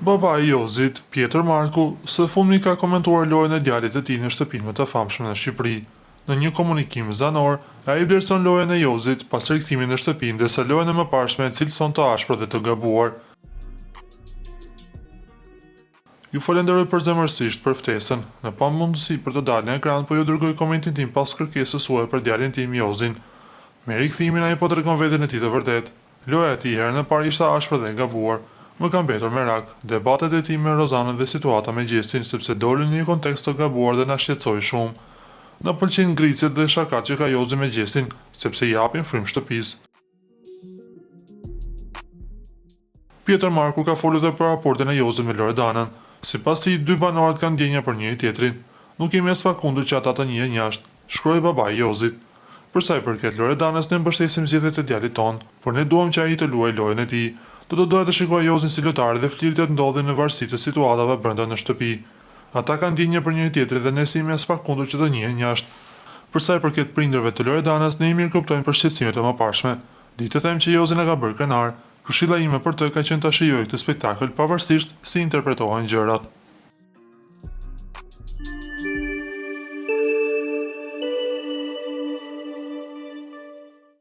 Baba i Jozit, Pjetër Marku, së fundmi ka komentuar lojën e djalit të tij në shtëpinë më të famshme në Shqipëri. Në një komunikim zanor, ai vlerëson lojën e Jozit pas rikthimit në shtëpi, ndërsa lojën e mëparshme e cilëson të ashpër dhe të gabuar. Ju falenderoj përzemërsisht për ftesën, në pamundësi për të dalë në ekran, po ju dërgoj komentin tim pas kërkesës suaj për djalin tim Jozin. Me rikthimin ai po tregon veten e tij të vërtet. Loja e tij herën e parë ishte ashpër dhe e gabuar. Më ka mbetur merak, debatet e tij me Rozanën dhe situata me Gjestin sepse dolën në një kontekst të gabuar dhe na shqetësoi shumë. Na pëlqejnë ngritjet dhe shakat që ka Jozi me Gjestin, sepse i japin frymë shtëpisë. Pjetër Marku ka folur edhe për raportin e Jozit me Loredanën. Sipas tij, dy banorët kanë ndjenja për njëri tjetrin. Nuk kemi as pakundur që ata të njihen jashtë, shkroi babai i Jozit. Për sa i përket Loredanës, ne mbështesim zgjedhjet e djalit ton, por ne duam që ai të luajë lojën e tij. Do doja të shikoj Jozin si lojtar dhe flirtet ndodhin në varësi të situatave brenda në shtëpi. Ata kanë ndjenjë për njëri tjetrin dhe ne jemi as pakundur që të njihen jashtë. Për sa i përket prindërve të Loredanës, ne i mirë kuptojmë për shqetësimet e mëparshme. Di të them që Jozi na ka bërë krenar. Këshilla ime për të ka qenë ta shijoj këtë spektakël pavarësisht si interpretohen gjërat.